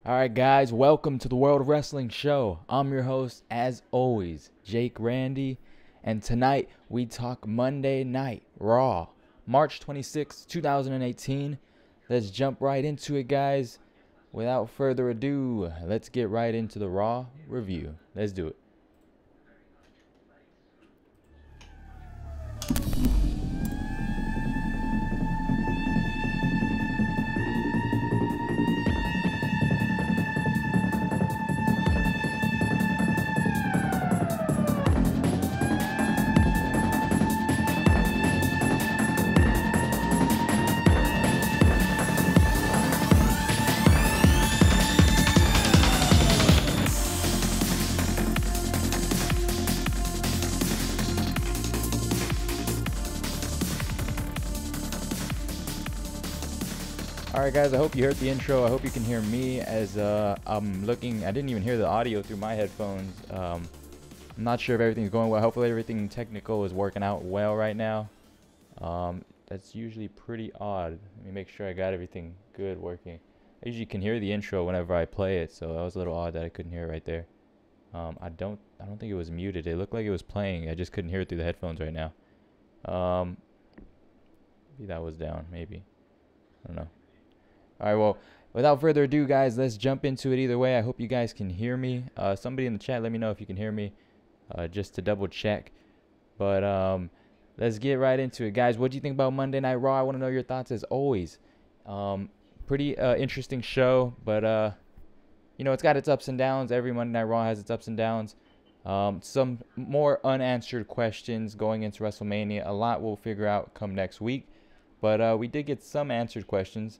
Alright guys, welcome to the World of Wrestling Show. I'm your host, as always, Jake Randy, and tonight we talk Monday Night Raw, March 26, 2018. Let's jump right into it, guys. Without further ado, let's get right into the Raw review. Let's do it. Alright guys, I hope you heard the intro. I hope you can hear me as I'm looking. I didn't even hear the audio through my headphones. I'm not sure if everything's going well. Hopefully everything technical is working out well right now. That's usually pretty odd. Let me make sure I got everything good working. I usually can hear the intro whenever I play it, so that was a little odd that I couldn't hear it right there. I don't think it was muted. It looked like it was playing. I just couldn't hear it through the headphones right now. Maybe that was down, maybe. I don't know. Alright, well, without further ado, guys, let's jump into it either way. I hope you guys can hear me. Somebody in the chat, let me know if you can hear me, just to double check. But let's get right into it, guys. What do you think about Monday Night Raw? I want to know your thoughts as always. Pretty interesting show, but you know, it's got its ups and downs. Every Monday Night Raw has its ups and downs. Some more unanswered questions going into WrestleMania. A lot we'll figure out come next week, but we did get some answered questions.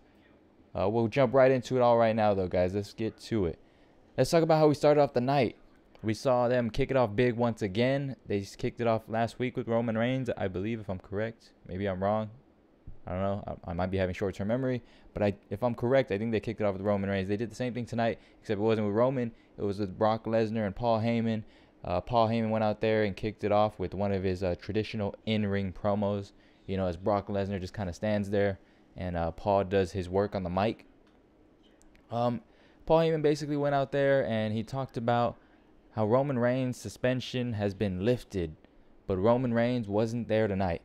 We'll jump right into it all right now, though, guys. Let's get to it. Let's talk about how we started off the night. We saw them kick it off big once again. They just kicked it off last week with Roman Reigns, I believe, if I'm correct. Maybe I'm wrong. I don't know. I might be having short-term memory. But if I'm correct, I think they kicked it off with Roman Reigns. They did the same thing tonight, except it wasn't with Roman. It was with Brock Lesnar and Paul Heyman. Paul Heyman went out there and kicked it off with one of his traditional in-ring promos. You know, as Brock Lesnar just kind of stands there. And Paul does his work on the mic. Paul Heyman basically went out there and he talked about how Roman Reigns' suspension has been lifted, but Roman Reigns wasn't there tonight.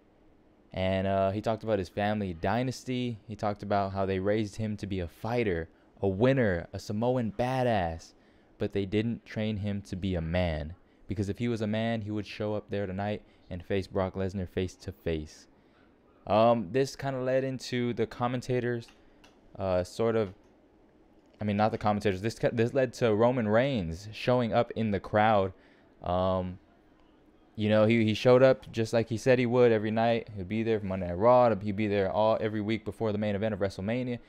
And he talked about his family dynasty. He talked about how they raised him to be a fighter, a winner, a Samoan badass, but they didn't train him to be a man. Because if he was a man, he would show up there tonight and face Brock Lesnar face to face. This kind of led into the commentators, not the commentators. This led to Roman Reigns showing up in the crowd. You know, he showed up just like he said he would every night. He'll be there for Monday Night Raw. He'll be there every week before the main event of WrestleMania,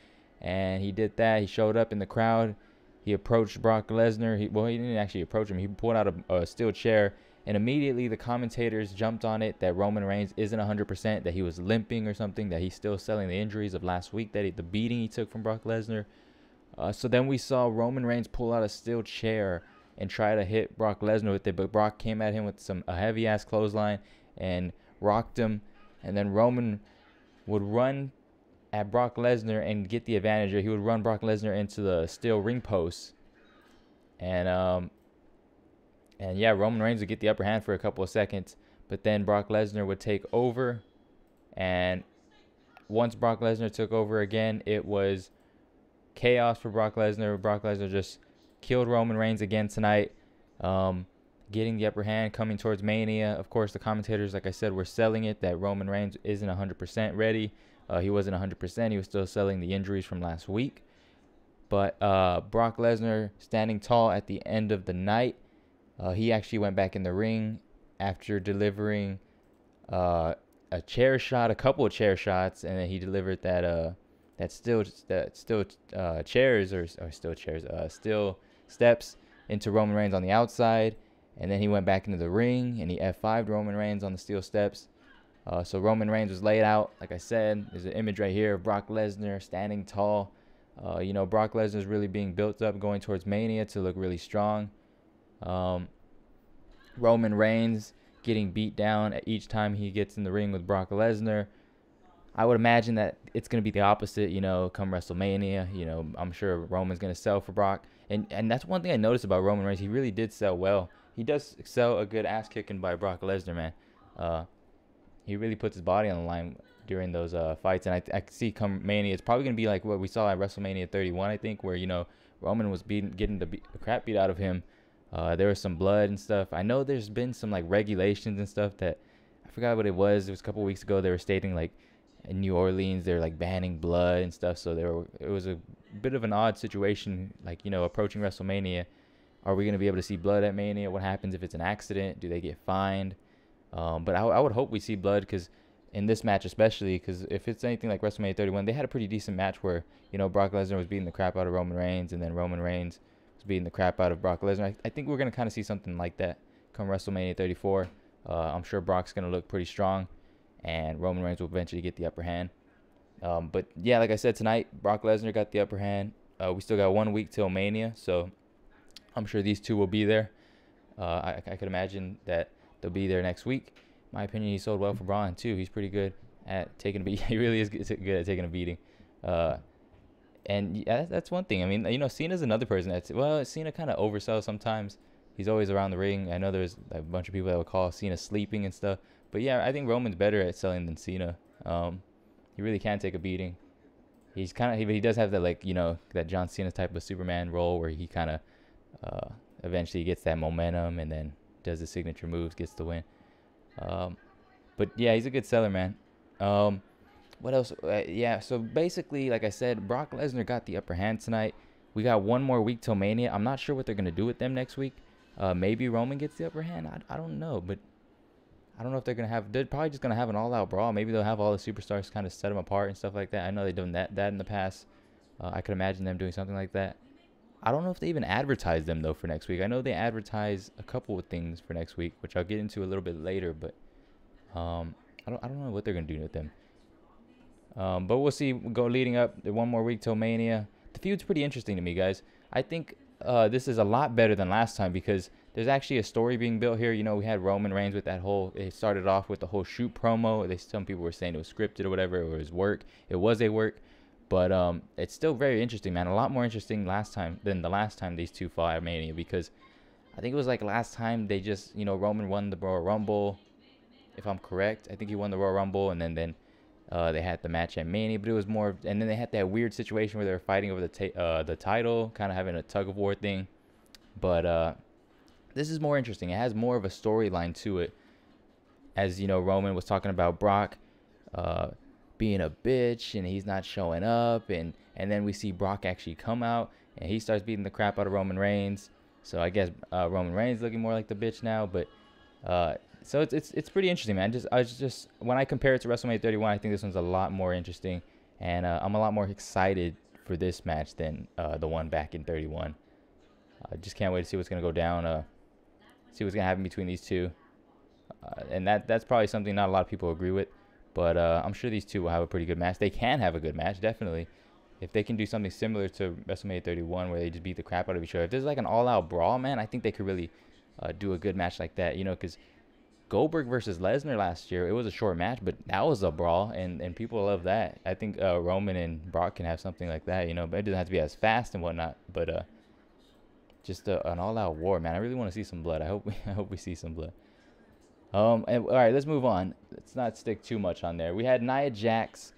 and he did that. He showed up in the crowd. He approached Brock Lesnar. He didn't actually approach him. He pulled out a steel chair. And immediately the commentators jumped on it that Roman Reigns isn't 100%, that he was limping or something, that he's still selling the injuries of last week, the beating he took from Brock Lesnar. So then we saw Roman Reigns pull out a steel chair and try to hit Brock Lesnar with it, but Brock came at him with a heavy-ass clothesline and rocked him. And then Roman would run at Brock Lesnar and get the advantage. He would run Brock Lesnar into the steel ring post. And yeah, Roman Reigns would get the upper hand for a couple of seconds, but then Brock Lesnar would take over. And once Brock Lesnar took over again, it was chaos for Brock Lesnar. Brock Lesnar just killed Roman Reigns again tonight, getting the upper hand, coming towards Mania. Of course, the commentators, like I said, were selling it that Roman Reigns isn't 100% ready. He wasn't 100%. He was still selling the injuries from last week. But Brock Lesnar standing tall at the end of the night. He actually went back in the ring after delivering a chair shot, a couple of chair shots, and then he delivered steel steps into Roman Reigns on the outside, and then he went back into the ring and he F5'd Roman Reigns on the steel steps. So Roman Reigns was laid out, like I said. There's an image right here of Brock Lesnar standing tall. You know, Brock Lesnar is really being built up going towards Mania to look really strong. Roman Reigns getting beat down at each time he gets in the ring with Brock Lesnar. I would imagine that it's going to be the opposite, come WrestleMania. I'm sure Roman's going to sell for Brock. And that's one thing I noticed about Roman Reigns. He really did sell well. He does sell a good ass kicking by Brock Lesnar, man. He really puts his body on the line during those fights. And I see come Mania, it's probably going to be like what we saw at WrestleMania 31, I think, where, Roman was getting the crap beat out of him. There was some blood and stuff. I know there's been some, like, regulations and stuff that I forgot what it was. It was a couple weeks ago. They were stating, like, in New Orleans, they're, like, banning blood and stuff. So it was a bit of an odd situation, like, approaching WrestleMania. Are we going to be able to see blood at Mania? What happens if it's an accident? Do they get fined? But I would hope we see blood, because in this match especially, because if it's anything like WrestleMania 31, they had a pretty decent match where, Brock Lesnar was beating the crap out of Roman Reigns, and then Roman Reigns was beating the crap out of Brock Lesnar. I think we're going to kind of see something like that come WrestleMania 34. I'm sure Brock's going to look pretty strong, and Roman Reigns will eventually get the upper hand. But yeah, like I said, tonight, Brock Lesnar got the upper hand. We still got 1 week till Mania, so I'm sure these two will be there. I could imagine that they'll be there next week. In my opinion, he sold well for Braun, too. He's pretty good at taking a beating. He really is good at taking a beating. And yeah, that's one thing. I mean, Cena's another person Cena kind of oversells sometimes. He's always around the ring. I know there's a bunch of people that would call Cena sleeping and stuff. But yeah, I think Roman's better at selling than Cena. He really can take a beating. He does have that, like, that John Cena type of Superman role where he kind of eventually gets that momentum and then does the signature moves, gets the win. But yeah, he's a good seller, man. What else? Yeah, so basically, like I said, Brock Lesnar got the upper hand tonight. We got 1 more week till Mania. I'm not sure what they're going to do with them next week. Maybe Roman gets the upper hand. I don't know, but I don't know if they're going to have... They're probably just going to have an all-out brawl. Maybe they'll have all the superstars kind of set them apart and stuff like that. I know they've done that in the past. I could imagine them doing something like that. I don't know if they even advertise them, though, for next week. I know they advertise a couple of things for next week, which I'll get into a little bit later, but I don't know what they're going to do with them. But we'll see. We'll go leading up 1 more week till Mania. The feud's pretty interesting to me, guys. I think this is a lot better than last time because there's actually a story being built here. We had Roman Reigns with that whole... It started off with the whole shoot promo. Some people were saying it was scripted or whatever. It was work. It was a work. But it's still very interesting, man. A lot more interesting than the last time these two fought at Mania, because I think it was like last time they just, Roman won the Royal Rumble, if I'm correct. I think he won the Royal Rumble, and then they had the match at Mania, but it was more, and then they had that weird situation where they were fighting over the title, kind of having a tug of war thing. But this is more interesting. It has more of a storyline to it. As Roman was talking about Brock being a bitch and he's not showing up, and then we see Brock actually come out and he starts beating the crap out of Roman Reigns. So I guess Roman Reigns looking more like the bitch now, but so it's pretty interesting, man. I just when I compare it to WrestleMania 31, I think this one's a lot more interesting, and I'm a lot more excited for this match than the one back in 31. I just can't wait to see what's gonna go down, see what's gonna happen between these two, and that's probably something not a lot of people agree with. But I'm sure these two will have a pretty good match. They can have a good match, definitely. If they can do something similar to WrestleMania 31 where they just beat the crap out of each other. If there's like an all-out brawl, man, I think they could really do a good match like that. Because Goldberg versus Lesnar last year, it was a short match, but that was a brawl, and people love that. I think Roman and Brock can have something like that, but it doesn't have to be as fast and whatnot. But just an all-out war, man. I really want to see some blood. I hope we see some blood. All right, let's move on. Let's not stick too much on there. We had Nia Jax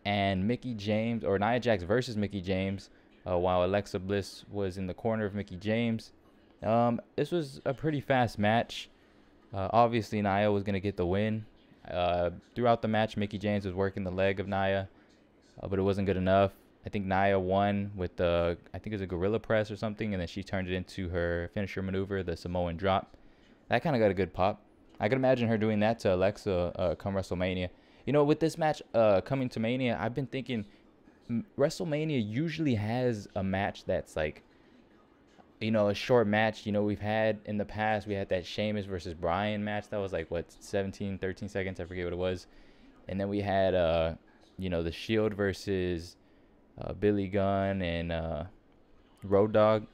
and Mickie James, or Nia Jax versus Mickie James, while Alexa Bliss was in the corner of Mickie James. This was a pretty fast match. Obviously, Nia was going to get the win. Throughout the match, Mickie James was working the leg of Nia, but it wasn't good enough. I think Nia won with I think it was a gorilla press or something, and then she turned it into her finisher maneuver, the Samoan drop. That kind of got a good pop. I could imagine her doing that to Alexa come WrestleMania. With this match coming to Mania, I've been thinking WrestleMania usually has a match that's like, a short match. We've had in the past, we had that Sheamus versus Braun match. That was like, 13 seconds? I forget what it was. And then we had, the Shield versus Billy Gunn and Road Dogg.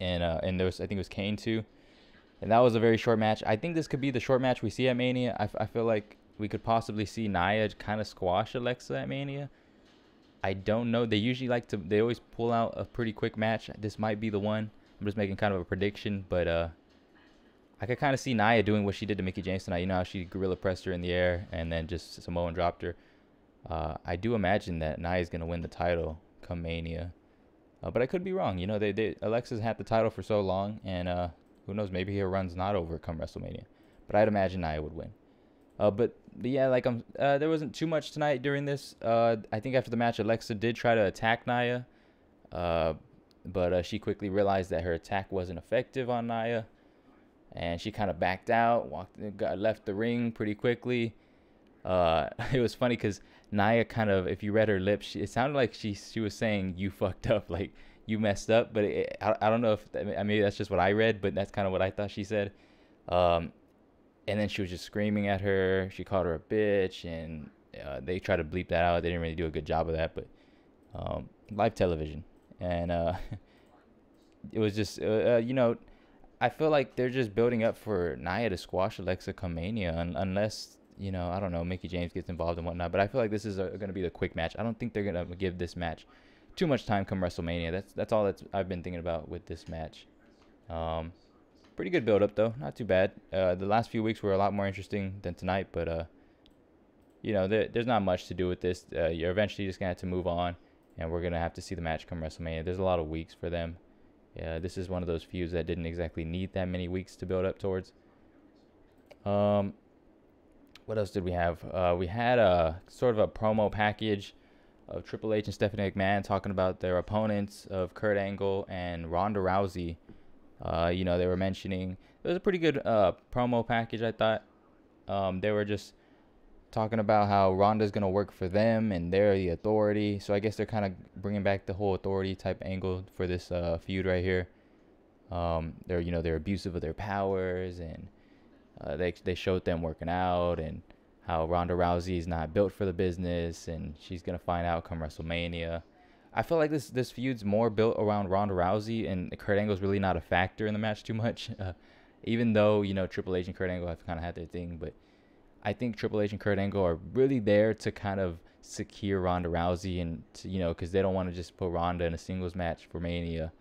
And there was, I think it was Kane too. And that was a very short match. I think this could be the short match we see at Mania. I feel like we could possibly see Nia kind of squash Alexa at Mania. I don't know. They usually they always pull out a pretty quick match. This might be the one. I'm just making kind of a prediction, but I could kind of see Nia doing what she did to Mickie James tonight. You know how she gorilla pressed her in the air and then just Samoan dropped her. I do imagine that Nia is going to win the title come Mania. But I could be wrong. You know, Alexa's had the title for so long, and who knows, maybe her run's not over come WrestleMania. But I'd imagine Nia would win. But yeah, like there wasn't too much tonight during this. I think after the match, Alexa did try to attack Nia, but she quickly realized that her attack wasn't effective on Nia, and she kind of backed out, left the ring pretty quickly. It was funny because Nia kind of, if you read her lips, it sounded like she was saying "you fucked up," like you messed up. But I don't know if maybe that's just what I read, but that's kind of what I thought she said. And then she was just screaming at her. She called her a bitch, and they tried to bleep that out. They didn't really do a good job of that, but live television. And it was just, you know, I feel like they're just building up for Nia to squash Alexa come Mania, unless, you know, I don't know, Mickie James gets involved and whatnot. But I feel like this is going to be the quick match. I don't think they're going to give this match too much time come WrestleMania. That's all I've been thinking about with this match. Pretty good build-up, though. Not too bad. The last few weeks were a lot more interesting than tonight, but, you know, there's not much to do with this. You're eventually just going to have to move on, and we're going to have to see the match come WrestleMania. There's a lot of weeks for them. Yeah, this is one of those feuds that didn't exactly need that many weeks to build up towards. What else did we have? We had a sort of a promo package of Triple H and Stephanie McMahon talking about their opponents of Kurt Angle and Ronda Rousey. You know, they were mentioning, it was a pretty good promo package, I thought. They were just talking about how Ronda's going to work for them and they're the authority. So I guess they're kind of bringing back the whole authority type angle for this feud right here. They're abusive of their powers, and they showed them working out and how Ronda Rousey is not built for the business and she's going to find out come WrestleMania. I feel like this feud's more built around Ronda Rousey, and Kurt Angle's really not a factor in the match too much. Even though, you know, Triple H and Kurt Angle have kind of had their thing, but I think Triple H and Kurt Angle are really there to kind of secure Ronda Rousey, and to, you know, because they don't want to just put Ronda in a singles match for Mania,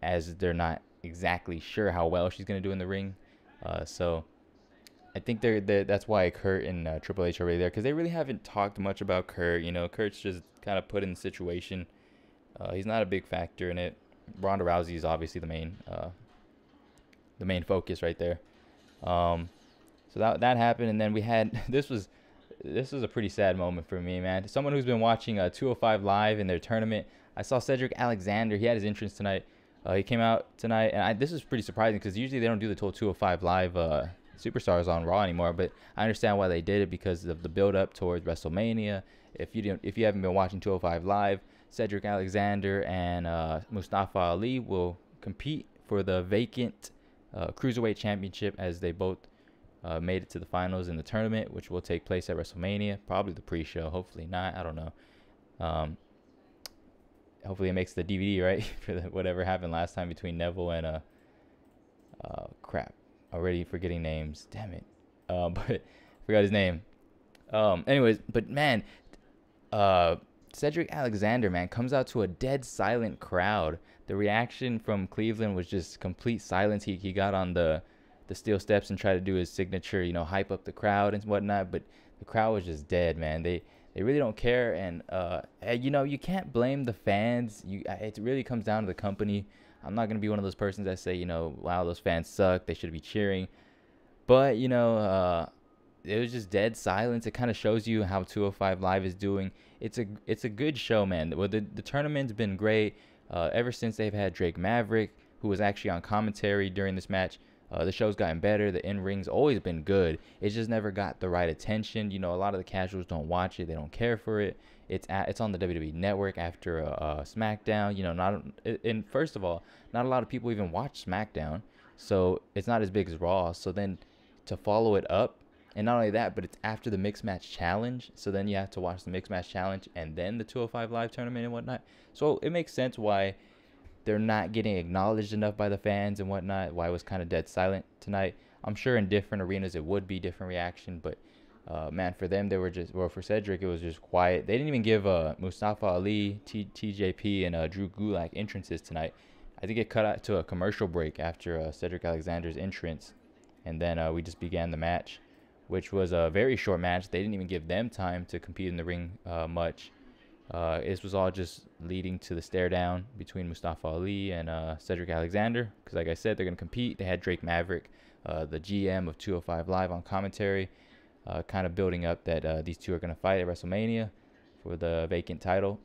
as they're not exactly sure how well she's gonna do in the ring. So I think that's why Kurt and Triple H are really there, because they really haven't talked much about Kurt. You know, Kurt's just kind of put in the situation. He's not a big factor in it. Ronda Rousey is obviously the main focus right there. So that happened, and then we had this was a pretty sad moment for me, man. Someone who's been watching 205 Live in their tournament, I saw Cedric Alexander. He had his entrance tonight. He came out tonight, and this is pretty surprising because usually they don't do the whole 205 Live superstars on Raw anymore. But I understand why they did it, because of the build up towards WrestleMania. If you haven't been watching 205 Live, Cedric Alexander and Mustafa Ali will compete for the vacant Cruiserweight Championship, as they both made it to the finals in the tournament, which will take place at WrestleMania. Probably the pre-show. Hopefully not. I don't know. Hopefully it makes the DVD, right? For whatever happened last time between Neville and crap. Already forgetting names. Damn it. But forgot his name. Anyways, but man, Cedric Alexander, man, comes out to a dead silent crowd. The reaction from Cleveland was just complete silence. He got on the steel steps and tried to do his signature, you know, hype up the crowd and whatnot, but the crowd was just dead, man. They really don't care, and you know, you can't blame the fans. It really comes down to the company. I'm not gonna be one of those persons that say, you know, wow, those fans suck, they should be cheering. But you know, it was just dead silence. It kind of shows you how 205 Live is doing. It's a good show, man. Well, the tournament's been great ever since they've had Drake Maverick, who was actually on commentary during this match. The show's gotten better. The in-ring's always been good. It just never got the right attention. You know, a lot of the casuals don't watch it. They don't care for it. It's on the WWE Network after SmackDown. You know, and first of all, not a lot of people even watch SmackDown, so it's not as big as Raw. So then to follow it up, and not only that, but it's after the Mixed Match Challenge. So then you have to watch the Mixed Match Challenge and then the 205 Live tournament and whatnot. So it makes sense why they're not getting acknowledged enough by the fans and whatnot, why it was kind of dead silent tonight. I'm sure in different arenas it would be different reaction, but Man, for them, they were just, well, for Cedric, it was just quiet. They didn't even give Mustafa Ali, TJP, and Drew Gulak entrances tonight. I think it cut out to a commercial break after Cedric Alexander's entrance, and then we just began the match, which was a very short match. They didn't even give them time to compete in the ring much. This was all just leading to the stare down between Mustafa Ali and Cedric Alexander, because like I said, they're going to compete. They had Drake Maverick, the GM of 205 Live, on commentary, kind of building up that these two are going to fight at WrestleMania for the vacant title.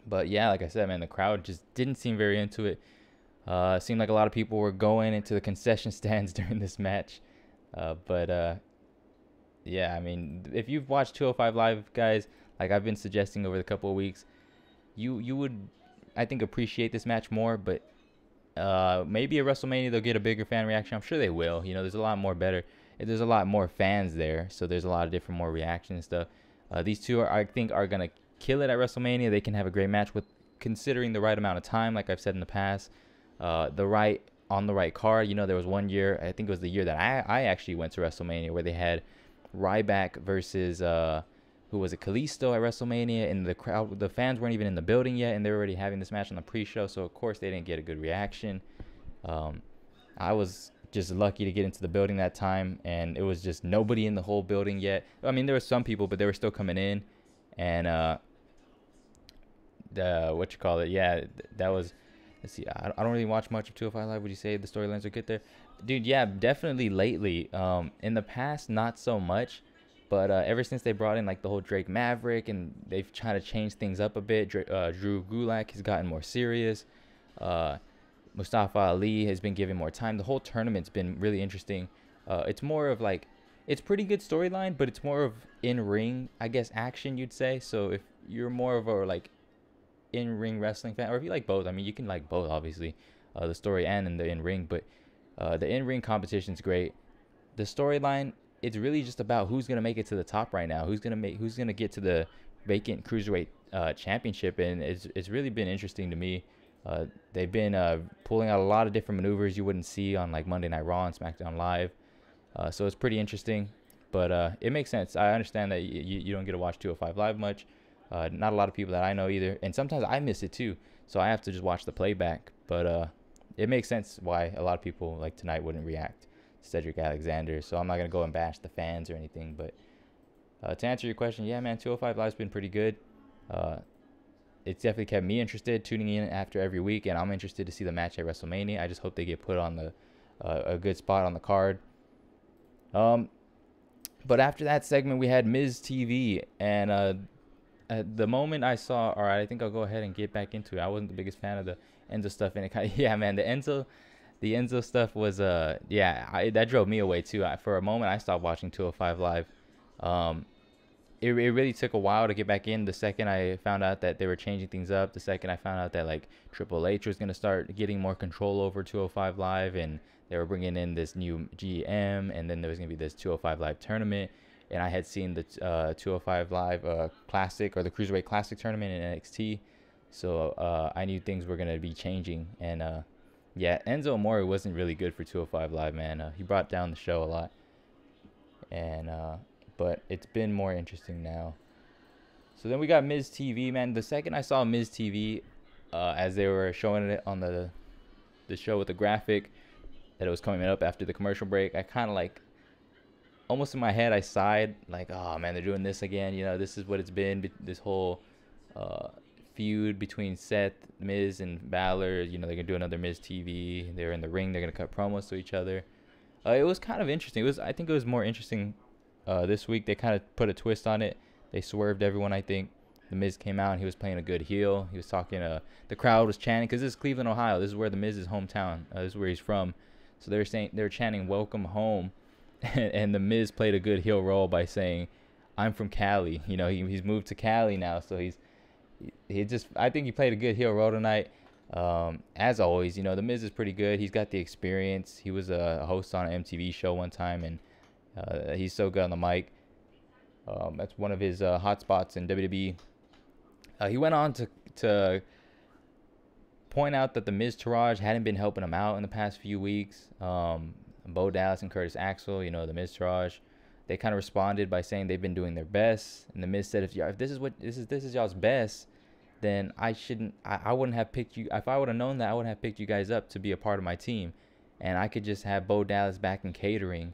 But yeah, like I said, man, the crowd just didn't seem very into it. Seemed like a lot of people were going into the concession stands during this match. But yeah, I mean, if you've watched 205 Live, guys, like I've been suggesting over the couple of weeks, you would, I think, appreciate this match more. But maybe at WrestleMania they'll get a bigger fan reaction. I'm sure they will. You know, there's a lot more fans there, so there's a lot of different more reaction and stuff. These two I think are gonna kill it at WrestleMania. They can have a great match with considering the right amount of time, like I've said in the past. On the right card. You know, there was one year, I think it was the year that I actually went to WrestleMania, where they had Ryback versus who was it, Kalisto at WrestleMania, and the fans weren't even in the building yet, and they were already having this match on the pre-show, so of course they didn't get a good reaction. I was just lucky to get into the building that time, and it was just nobody in the whole building yet. I mean, there were some people, but they were still coming in, and that was, let's see, I don't really watch much of 205 Live. Would you say the storylines will get there? Dude, yeah, definitely lately. In the past, not so much. But ever since they brought in like the whole Drake Maverick, and they've tried to change things up a bit. Drew Gulak has gotten more serious. Mustafa Ali has been given more time. The whole tournament's been really interesting. It's more of like, it's pretty good storyline, but it's more of in-ring, I guess, action, you'd say. So if you're more of a like in-ring wrestling fan, or if you like both, I mean, you can like both, obviously, the story and in the in-ring, but the in-ring competition's great. The storyline, it's really just about who's gonna make it to the top right now, who's gonna get to the vacant cruiserweight championship, and it's really been interesting to me. They've been pulling out a lot of different maneuvers you wouldn't see on like Monday Night Raw and SmackDown Live, so it's pretty interesting. But it makes sense. I understand that you don't get to watch 205 Live much. Not a lot of people that I know either, and sometimes I miss it too, so I have to just watch the playback. But it makes sense why a lot of people like tonight wouldn't react to Cedric Alexander, so I'm not gonna go and bash the fans or anything. But to answer your question, yeah, man, 205 Live's been pretty good. It's definitely kept me interested, tuning in after every week, and I'm interested to see the match at WrestleMania. I just hope they get put on a good spot on the card. But after that segment, we had Miz TV, and at the moment I saw, all right, I think I'll go ahead and get back into it. I wasn't the biggest fan of the Enzo stuff, and yeah, man, the Enzo stuff was that drove me away too. For a moment, I stopped watching 205 Live. It really took a while to get back in. The second I found out that they were changing things up, the second I found out that like Triple H was gonna start getting more control over 205 Live, and they were bringing in this new GM, and then there was gonna be this 205 Live tournament. And I had seen the 205 Live Classic, or the Cruiserweight Classic tournament in NXT. So I knew things were going to be changing. And yeah, Enzo Amore wasn't really good for 205 Live, man. He brought down the show a lot. And but it's been more interesting now. So then we got Miz TV, man. The second I saw Miz TV, as they were showing it on the show with the graphic, that it was coming up after the commercial break, I kind of like, almost in my head, I sighed, like, oh man, they're doing this again. You know, this is what it's been, this whole feud between Seth, Miz, and Balor. You know, they're going to do another Miz TV. They're in the ring. They're going to cut promos to each other. It was kind of interesting. I think it was more interesting this week. They kind of put a twist on it. They swerved everyone, I think. The Miz came out, and he was playing a good heel. He was talking, the crowd was chanting, because this is Cleveland, Ohio. This is where the Miz's hometown. This is where he's from. So they're chanting, "Welcome home." And the Miz played a good heel role by saying, "I'm from Cali." You know, he's moved to Cali now, so I think he played a good heel role tonight. As always, you know, the Miz is pretty good. He's got the experience. He was a host on an MTV show one time, and he's so good on the mic. That's one of his hot spots in WWE. He went on to point out that the Miz Taraj hadn't been helping him out in the past few weeks. Bo Dallas and Curtis Axel, you know, the Miz Taraj, they kind of responded by saying they've been doing their best. And the Miz said, if this is y'all's best, then I wouldn't have picked you. If I would have known that, I wouldn't have picked you guys up to be a part of my team, and I could just have Bo Dallas back in catering,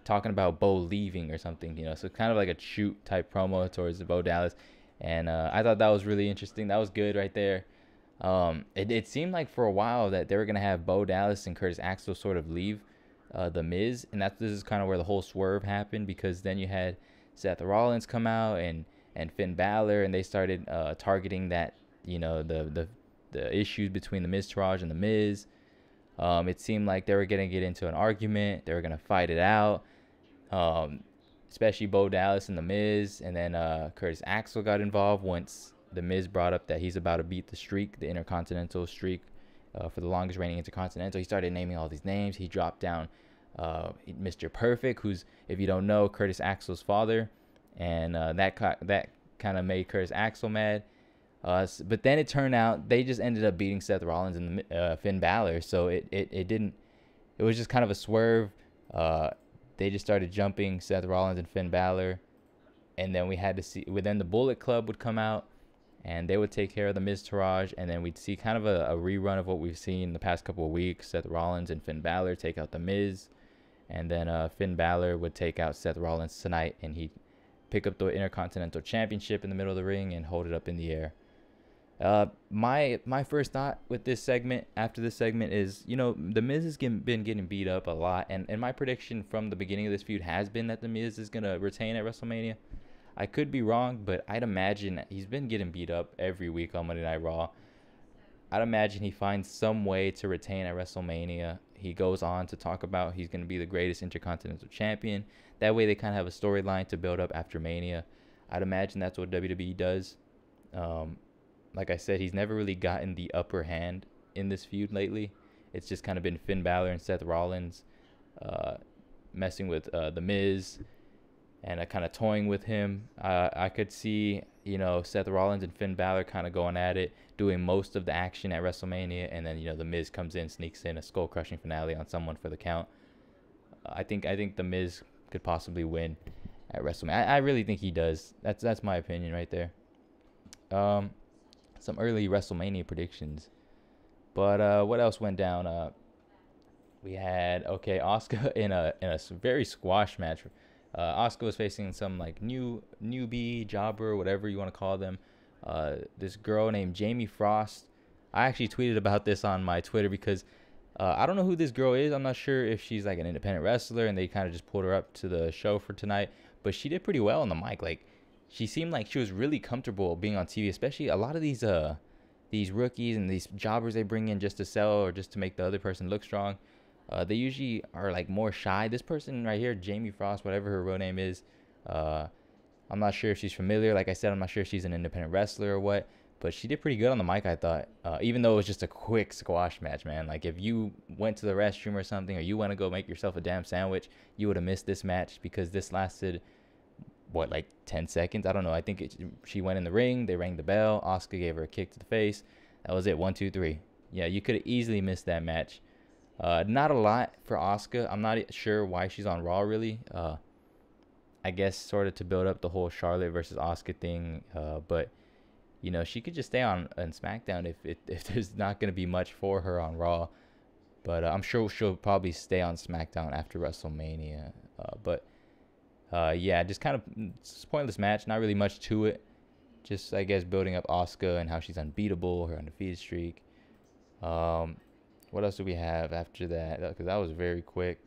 talking about Bo leaving or something, so kind of like a shoot type promo towards Bo Dallas. And I thought that was really interesting. That was good right there. It seemed like for a while that they were going to have Bo Dallas and Curtis Axel sort of leave the Miz, and this is kind of where the whole swerve happened, because then you had Seth Rollins come out and Finn Balor, and they started targeting that, the issues between the Miztourage and the Miz. It seemed like they were going to get into an argument. They were going to fight it out, especially Bo Dallas and the Miz. And then Curtis Axel got involved once the Miz brought up that he's about to beat the streak, the Intercontinental streak, for the longest reigning Intercontinental. He started naming all these names. He dropped down Mr. Perfect, who's, if you don't know, Curtis Axel's father. And that kind of made Curtis Axel mad. But then it turned out they just ended up beating Seth Rollins and Finn Balor. So it was just kind of a swerve. They just started jumping Seth Rollins and Finn Balor. And then we had to see, then the Bullet Club would come out and they would take care of the Miztourage. And then we'd see kind of a rerun of what we've seen the past couple of weeks. Seth Rollins and Finn Balor take out the Miz. And then Finn Balor would take out Seth Rollins tonight, and he'd pick up the Intercontinental Championship in the middle of the ring and hold it up in the air. My first thought with this segment, after this segment, is, the Miz has been getting beat up a lot, and my prediction from the beginning of this feud has been that the Miz is going to retain at WrestleMania. I could be wrong, but I'd imagine that he's been getting beat up every week on Monday Night Raw. I'd imagine he finds some way to retain at WrestleMania. He goes on to talk about he's going to be the greatest Intercontinental Champion. That way they kind of have a storyline to build up after Mania. I'd imagine that's what WWE does. Like I said, he's never really gotten the upper hand in this feud lately. It's just kind of been Finn Balor and Seth Rollins messing with the Miz and kind of toying with him. I could see, Seth Rollins and Finn Balor kind of going at it, doing most of the action at WrestleMania, and then, the Miz comes in, sneaks in a skull-crushing finale on someone for the count. I think the Miz could possibly win at WrestleMania. I really think he does. That's my opinion right there. Some early WrestleMania predictions. But what else went down? We had Asuka in a very squash match. Asuka was facing some newbie, jobber, whatever you want to call them. This girl named Jamie Frost. I actually tweeted about this on my Twitter because I don't know who this girl is. I'm not sure if she's like an independent wrestler and they kind of just pulled her up to the show for tonight. But she did pretty well on the mic. She seemed like she was really comfortable being on TV, especially a lot of these rookies and these jobbers they bring in just to sell or just to make the other person look strong. They usually are more shy. This person right here, Jamie Frost, whatever her real name is, I'm not sure if she's familiar. Like I said, I'm not sure if she's an independent wrestler or what, but she did pretty good on the mic, I thought. Even though it was just a quick squash match, man. If you went to the restroom or something, or you want to go make yourself a damn sandwich, you would have missed this match because this lasted 10 seconds? I don't know. I think she went in the ring, they rang the bell, Asuka gave her a kick to the face. That was it. 1, 2, 3. Yeah, you could have easily missed that match. Not a lot for Asuka. I'm not sure why she's on Raw, really. I guess sort of to build up the whole Charlotte versus Asuka thing. But, she could just stay on SmackDown if there's not going to be much for her on Raw. But I'm sure she'll probably stay on SmackDown after WrestleMania. Yeah, just kind of pointless match. Not really much to it. Just, I guess, building up Asuka and how she's unbeatable, her undefeated streak. What else do we have after that? Because that was very quick.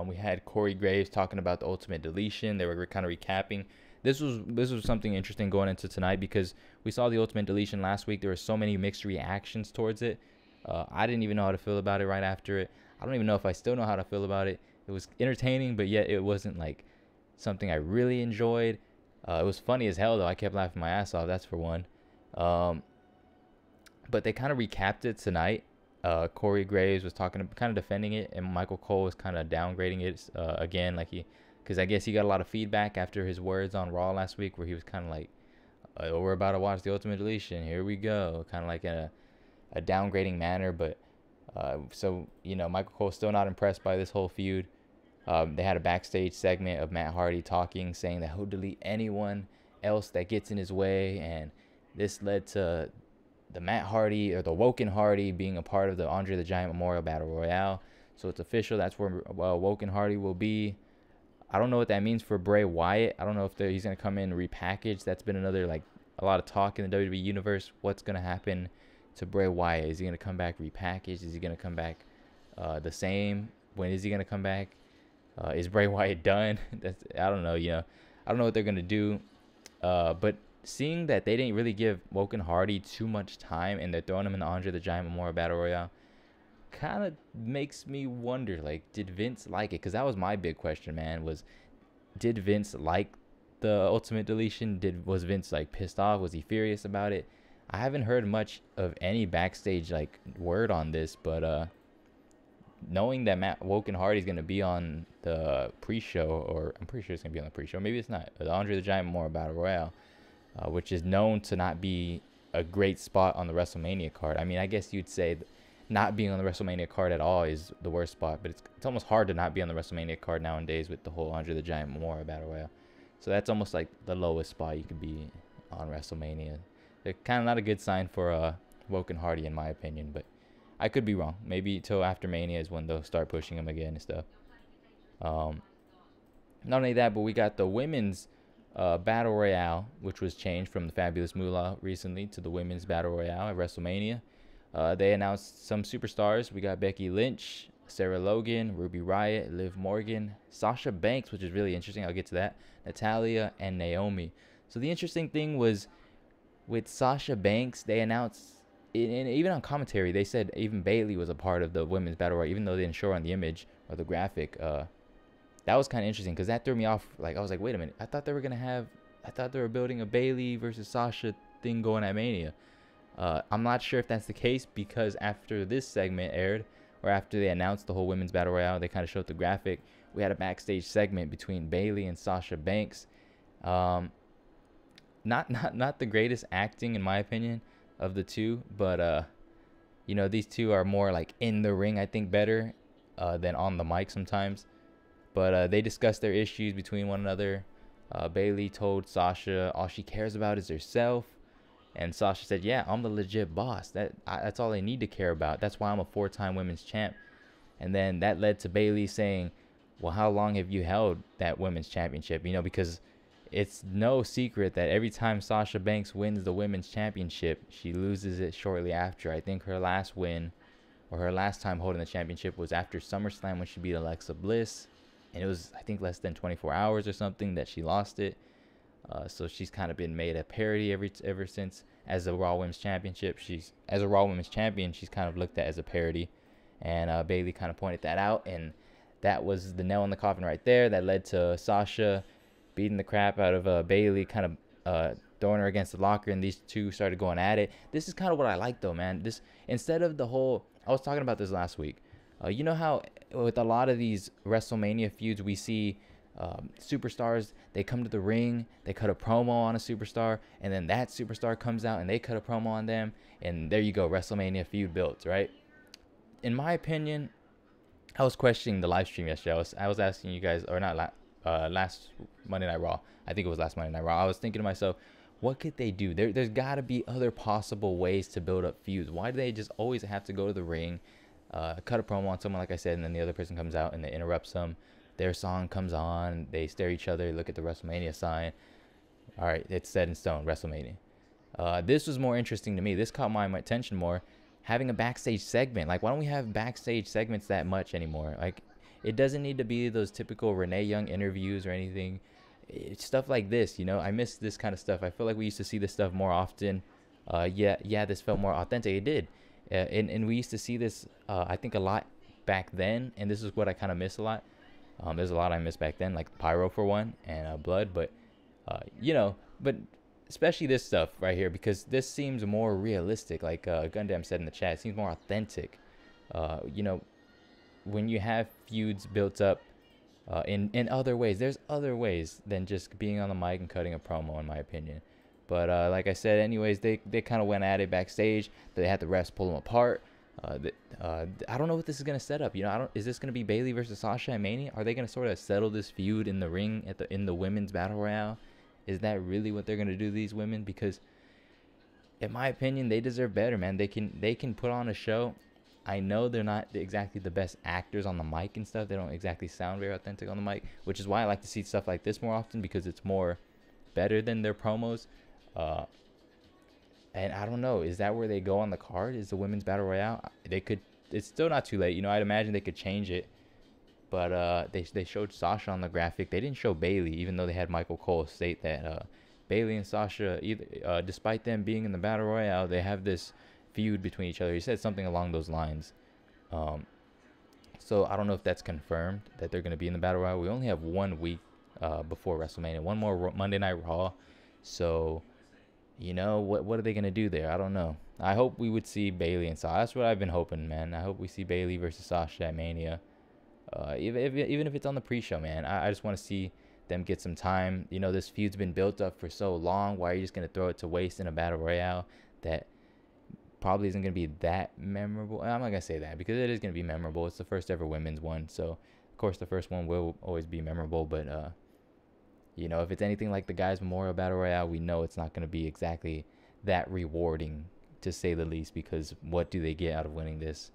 We had Corey Graves talking about the Ultimate Deletion. They were kind of recapping. This was something interesting going into tonight because we saw the Ultimate Deletion last week. There were so many mixed reactions towards it. I didn't even know how to feel about it right after it. I don't even know if I still know how to feel about it. It was entertaining, but yet it wasn't something I really enjoyed. It was funny as hell, though. I kept laughing my ass off. That's for one. But they kind of recapped it tonight. Corey Graves was kind of defending it, and Michael Cole was kind of downgrading it again, because I guess he got a lot of feedback after his words on Raw last week, where he was kind of oh, we're about to watch the Ultimate Deletion. Here we go, kind of in a downgrading manner. But so Michael Cole's still not impressed by this whole feud. They had a backstage segment of Matt Hardy talking, saying that he'll delete anyone else that gets in his way, and this led to the Matt Hardy or the Woken Hardy being a part of the Andre the Giant Memorial Battle Royale. So it's official. That's where Woken Hardy will be. I don't know what that means for Bray Wyatt. I don't know if he's going to come in repackaged. That's been another, like, a lot of talk in the WWE universe. What's going to happen to Bray Wyatt? Is he going to come back repackaged? Is he going to come back the same? When is he going to come back? Is Bray Wyatt done? I don't know. I don't know what they're going to do. But seeing that they didn't really give Woken Hardy too much time and they're throwing him in the Andre the Giant Memorial Battle Royale kind of makes me wonder, like, did Vince like it? Because that was my big question, man, did Vince like the Ultimate Deletion? Was Vince, like, pissed off? Was he furious about it? I haven't heard much of any backstage, like, word on this, but knowing that Woken Hardy's going to be on the pre-show, or I'm pretty sure it's going to be on the pre-show, maybe it's not, the Andre the Giant Memorial Battle Royale, which is known to not be a great spot on the WrestleMania card. I mean, I guess you'd say not being on the WrestleMania card at all is the worst spot, but it's almost hard to not be on the WrestleMania card nowadays with the whole Andre the Giant Memorial Battle Royale. So that's almost like the lowest spot you could be on WrestleMania. They're kind of not a good sign for Woken Hardy, in my opinion, but I could be wrong. Maybe till after Mania is when they'll start pushing him again and stuff. Not only that, but we got the women's Battle Royale, which was changed from the Fabulous Moolah recently to the women's Battle Royale at WrestleMania. They announced some superstars. We got Becky Lynch, Sarah Logan, Ruby Riott, Liv Morgan, Sasha Banks, which is really interesting. I'll get to that. Natalya, and Naomi. So the interesting thing was with Sasha Banks, they announced, and even on commentary, they said even Bayley was a part of the women's battle royale, even though they didn't show her on the image or the graphic. That was kind of interesting because that threw me off. Like, I was like, wait a minute. I thought they were building a Bayley versus Sasha thing going at Mania. I'm not sure if that's the case because after this segment aired, or after they announced the whole women's battle royale, they kind of showed the graphic. We had a backstage segment between Bayley and Sasha Banks. Not the greatest acting in my opinion of the two, but these two are more like in the ring, I think, better than on the mic sometimes. But they discussed their issues between one another. Bayley told Sasha all she cares about is herself. And Sasha said, yeah, I'm the legit boss. That's all I need to care about. That's why I'm a 4-time women's champ. And then that led to Bayley saying, well, how long have you held that women's championship? Because it's no secret that every time Sasha Banks wins the women's championship, she loses it shortly after. I think her last win, or her last time holding the championship, was after SummerSlam when she beat Alexa Bliss. And it was, I think, less than 24 hours or something that she lost it. So she's kind of been made a parody ever since. As a Raw Women's Champion, she's kind of looked at as a parody. And Bayley kind of pointed that out. And that was the nail in the coffin right there. That led to Sasha beating the crap out of Bayley, kind of throwing her against the locker. And these two started going at it. This is kind of what I like, though, man. Instead of the whole... I was talking about this last week. You know how with a lot of these WrestleMania feuds, we see... superstars, they come to the ring, they cut a promo on a superstar, and then that superstar comes out and they cut a promo on them, and there you go, WrestleMania feud built, right? In my opinion, I was questioning the live stream yesterday. I was asking you guys, or not last Monday Night Raw. I think it was last Monday Night Raw. I was thinking to myself, what could they do? There's got to be other possible ways to build up feuds. Why do they just always have to go to the ring, cut a promo on someone, like I said, and then the other person comes out and they interrupt them? Their song comes on, they stare at each other, look at the WrestleMania sign. All right, it's set in stone, WrestleMania. This was more interesting to me. This caught my attention more. Having a backstage segment. Like, why don't we have backstage segments that much anymore? Like, it doesn't need to be those typical Renee Young interviews or anything. It's stuff like this, I miss this kind of stuff. I feel like we used to see this stuff more often. Yeah, this felt more authentic. It did. And we used to see this, I think, a lot back then. And this is what I kind of miss a lot. There's a lot I missed back then, like Pyro for one, and Blood, but but especially this stuff right here, because this seems more realistic. Like Gundam said in the chat, it seems more authentic. When you have feuds built up in other ways, there's other ways than just being on the mic and cutting a promo, in my opinion. But like I said, anyways, they kind of went at it backstage. They had the refs pull them apart. I don't know what this is gonna set up. You know, is this gonna be Bayley versus Sasha at Mania? Are they gonna sort of settle this feud in the ring in the women's battle royale? Is that really what they're gonna do to these women? Because in my opinion, they deserve better, man. They can put on a show. I know they're not exactly the best actors on the mic and stuff. They don't exactly sound very authentic on the mic, which is why I like to see stuff like this more often, because it's more better than their promos. And I don't know, is that where they go on the card? Is the women's battle royale? They could. It's still not too late. You know, I'd imagine they could change it. But they showed Sasha on the graphic. They didn't show Bayley, even though they had Michael Cole state that Bayley and Sasha, despite them being in the battle royale, they have this feud between each other. He said something along those lines. So I don't know if that's confirmed that they're going to be in the battle royale. We only have 1 week before WrestleMania, one more Monday Night Raw. So, you know, what are they going to do there? I don't know. I hope we would see Bayley and Sasha. That's what I've been hoping, man. I hope we see Bayley versus Sasha at Mania. Even if it's on the pre-show, man. I just want to see them get some time. You know, this feud's been built up for so long. Why are you just going to throw it to waste in a battle royale that probably isn't going to be that memorable? I'm not going to say that, because it is going to be memorable. It's the first ever women's one. So, of course, the first one will always be memorable. But, you know, if it's anything like the Guys Memorial Battle Royale, we know it's not going to be exactly that rewarding, to say the least, because what do they get out of winning this?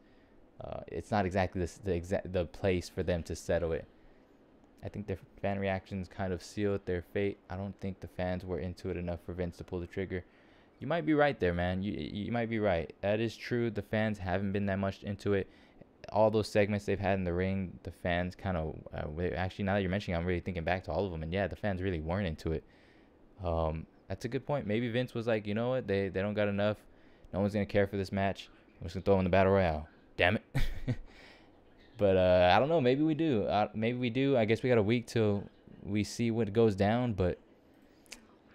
It's not exactly the place for them to settle it. I think their fan reactions kind of sealed their fate. I don't think the fans were into it enough for Vince to pull the trigger. You might be right there, man. You might be right. That is true. The fans haven't been that much into it. All those segments they've had in the ring, the fans kind of... actually, now that you're mentioning it, I'm really thinking back to all of them. And yeah, the fans really weren't into it. That's a good point. Maybe Vince was like, you know what? They don't got enough. No one's going to care for this match. I'm just going to throw them in the Battle Royale. Damn it. But I don't know. Maybe we do. Maybe we do. I guess we got a week till we see what goes down. But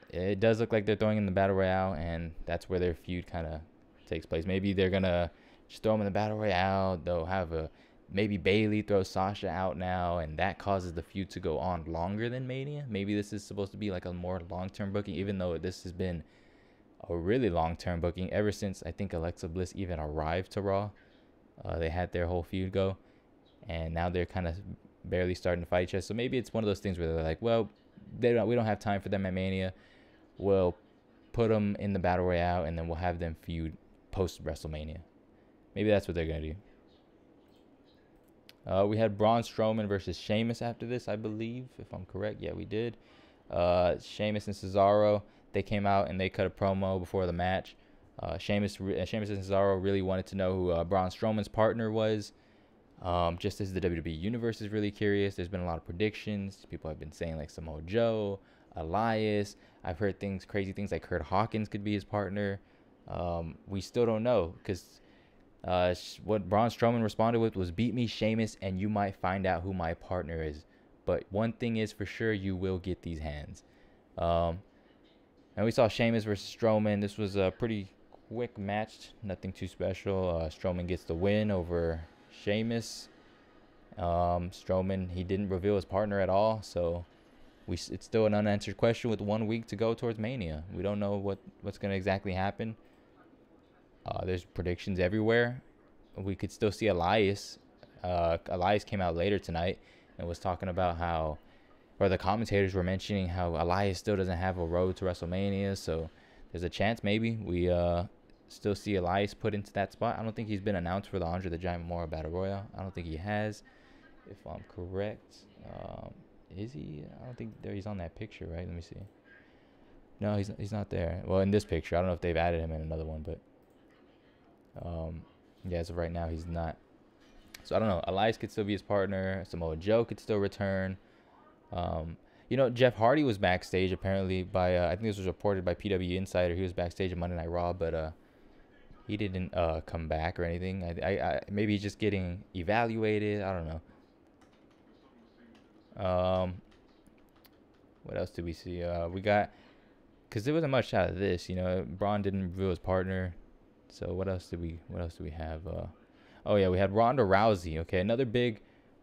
it does look like they're throwing in the Battle Royale, and that's where their feud kind of takes place. Maybe they're going to just throw them in the Battle Royale. They'll have maybe Bayley throws Sasha out now, and that causes the feud to go on longer than Mania. Maybe this is supposed to be like a more long-term booking, even though this has been a really long-term booking ever since I think Alexa Bliss even arrived to Raw. They had their whole feud go, and now they're kind of barely starting to fight each other. So maybe it's one of those things where they're like, well, we don't have time for them at Mania. We'll put them in the Battle Royale, and then we'll have them feud post-WrestleMania. Maybe that's what they're going to do. We had Braun Strowman versus Sheamus after this, I believe, if I'm correct. Yeah, we did. Sheamus and Cesaro, they came out and they cut a promo before the match. Sheamus and Cesaro really wanted to know who Braun Strowman's partner was. Just as the WWE Universe is really curious, there's been a lot of predictions. People have been saying like Samoa Joe, Elias. I've heard crazy things like Kurt Hawkins could be his partner. We still don't know, because what Braun Strowman responded with was, beat me, Sheamus, and you might find out who my partner is. But one thing is for sure, you will get these hands. And we saw Sheamus versus Strowman. This was a pretty quick match, nothing too special. Strowman gets the win over Sheamus. Strowman, he didn't reveal his partner at all, so it's still an unanswered question with 1 week to go towards Mania. We don't know what's going to exactly happen. There's predictions everywhere. We could still see Elias. Elias came out later tonight and was talking about how, or the commentators were mentioning how Elias still doesn't have a road to WrestleMania, so there's a chance maybe we still see Elias put into that spot. I don't think he's been announced for the Andre the Giant Memorial Battle Royale. I don't think he has, if I'm correct. Is he? I don't think he's on that picture, right? Let me see. No, he's not there. Well, in this picture, I don't know if they've added him in another one, but yeah, as of right now, he's not. So I don't know. Elias could still be his partner. Samoa Joe could still return. You know, Jeff Hardy was backstage apparently by I think this was reported by PW Insider. He was backstage at Monday Night Raw, but he didn't come back or anything. I maybe he's just getting evaluated. I don't know. What else did we see? We got, because there wasn't much out of this. You know, Braun didn't reveal his partner. So what else did we have? Oh yeah, we had Ronda Rousey. Okay, another big.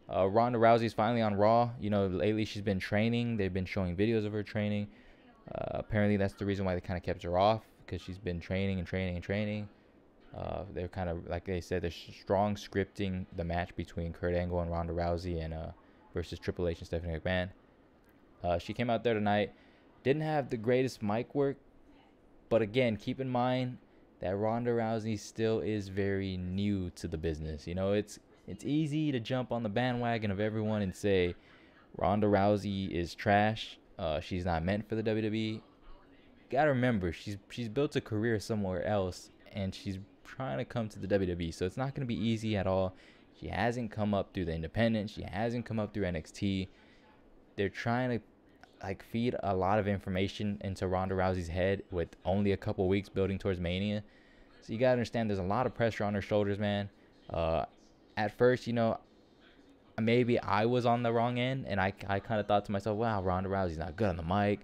Ronda Rousey's finally on Raw. You know, lately she's been training. They've been showing videos of her training. Apparently that's the reason why they kind of kept her off, because she's been training and training and training. They're kind of, like they said, they're strong scripting the match between Kurt Angle and Ronda Rousey and versus Triple H and Stephanie McMahon. She came out there tonight, didn't have the greatest mic work, but again, keep in mind that Ronda Rousey still is very new to the business. You know, it's easy to jump on the bandwagon of everyone and say Ronda Rousey is trash. She's not meant for the WWE. Gotta remember, she's built a career somewhere else, and she's trying to come to the WWE. So it's not gonna be easy at all. She hasn't come up through the independent. She hasn't come up through NXT. They're trying to feed a lot of information into Ronda Rousey's head with only a couple weeks building towards Mania. So you gotta understand there's a lot of pressure on her shoulders, man. At first, maybe I was on the wrong end, and I kind of thought to myself, wow, Ronda Rousey's not good on the mic.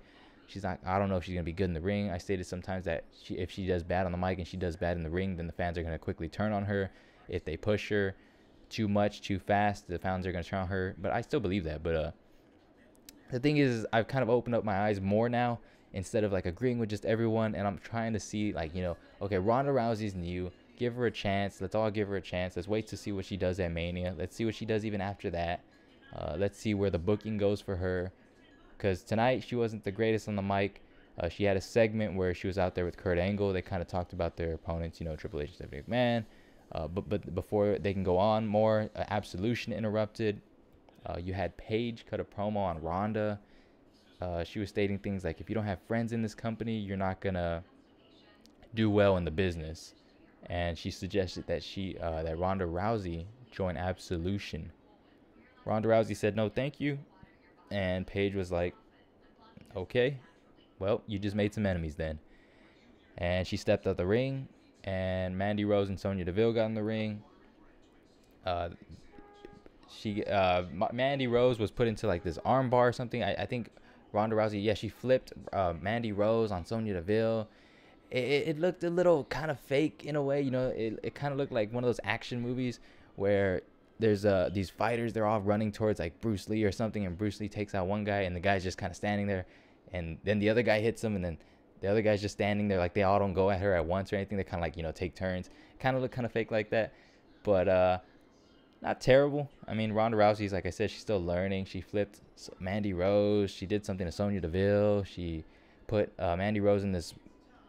I don't know if she's going to be good in the ring. I stated sometimes that if she does bad on the mic and she does bad in the ring, then the fans are going to quickly turn on her. If they push her too much, too fast, the fans are going to turn on her. But I still believe that. But the thing is, I've kind of opened up my eyes more now instead of agreeing with just everyone. And I'm trying to see okay, Ronda Rousey's new. Give her a chance. Let's all give her a chance. Let's wait to see what she does at Mania. Let's see what she does even after that. Let's see where the booking goes for her. Because tonight she wasn't the greatest on the mic. She had a segment where she was out there with Kurt Angle. They kind of talked about their opponents, Triple H and Stephanie McMahon. But before they can go on more, Absolution interrupted. You had Paige cut a promo on Ronda. She was stating things like, if you don't have friends in this company, you're not going to do well in the business. And she suggested that that Ronda Rousey join Absolution. Ronda Rousey said, no, thank you. And Paige was like, okay, well, you just made some enemies then. And she stepped out the ring, and Mandy Rose and Sonya Deville got in the ring. Mandy Rose was put into this arm bar or something. I think Ronda Rousey, she flipped Mandy Rose on Sonya Deville. It looked a little kind of fake in a way, it kind of looked like one of those action movies where there's these fighters, they're all running towards Bruce Lee or something, and Bruce Lee takes out one guy, and the guy's just kind of standing there, and then the other guy hits him, and then the other guy's just standing there, they all don't go at her at once or anything. They kind of take turns. Kind of look kind of fake like that, but not terrible. I mean, Ronda Rousey's, like I said, she's still learning. She flipped Mandy Rose. She did something to Sonya Deville. She put Mandy Rose in this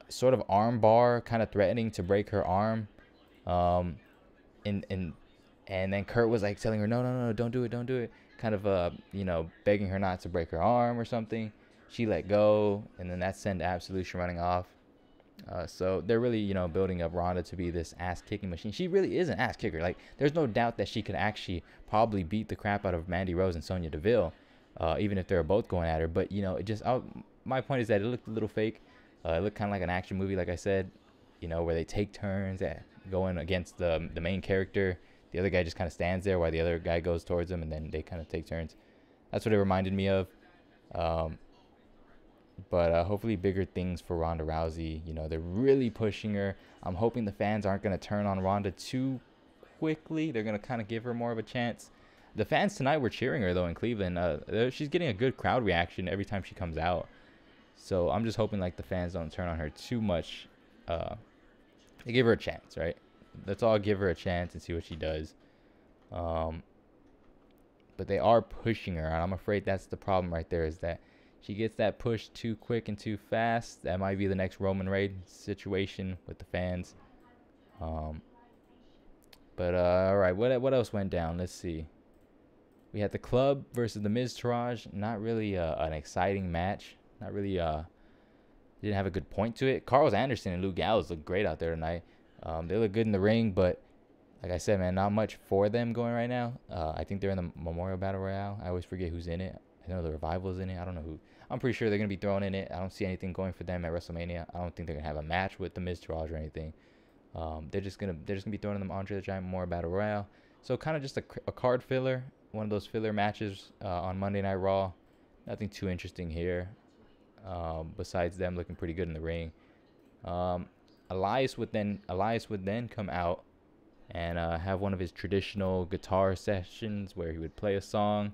sort of arm bar, kind of threatening to break her arm. And then Kurt was telling her, no, don't do it. Kind of, begging her not to break her arm or something. She let go, and then that sent Absolution running off. So they're really, building up Ronda to be this ass-kicking machine. She really is an ass-kicker. There's no doubt that she could actually probably beat the crap out of Mandy Rose and Sonya Deville, even if they're both going at her. But, my point is that it looked a little fake. It looked kind of like an action movie, like I said, where they take turns at going against the main character. The other guy just kind of stands there while the other guy goes towards him, and then they kind of take turns. That's what it reminded me of. But hopefully bigger things for Ronda Rousey. They're really pushing her. I'm hoping the fans aren't going to turn on Ronda too quickly. They're going to kind of give her more of a chance. The fans tonight were cheering her, though, in Cleveland. She's getting a good crowd reaction every time she comes out. So I'm just hoping the fans don't turn on her too much. They give her a chance, right? Let's all give her a chance and see what she does. But they are pushing her, and I'm afraid that's the problem right there, is that she gets that push too quick and too fast. That might be the next Roman Reigns situation with the fans. All right, what else went down? Let's see. We had the Club versus the Miz Taraj. Not really an exciting match. Not really didn't have a good point to it. Carlos Anderson and Luke Gallows look great out there tonight. They look good in the ring, but like I said, man, not much for them going right now. I think they're in the Memorial Battle Royale. I always forget who's in it. I know the Revival's in it. I don't know who. I'm pretty sure they're going to be thrown in it. I don't see anything going for them at WrestleMania. I don't think they're going to have a match with the Miz Taraj or anything. They're just gonna be thrown in the Andre the Giant Memorial Battle Royale. So kind of just a card filler, one of those filler matches on Monday Night Raw. Nothing too interesting here. Besides them looking pretty good in the ring. Elias would then come out and have one of his traditional guitar sessions where he would play a song.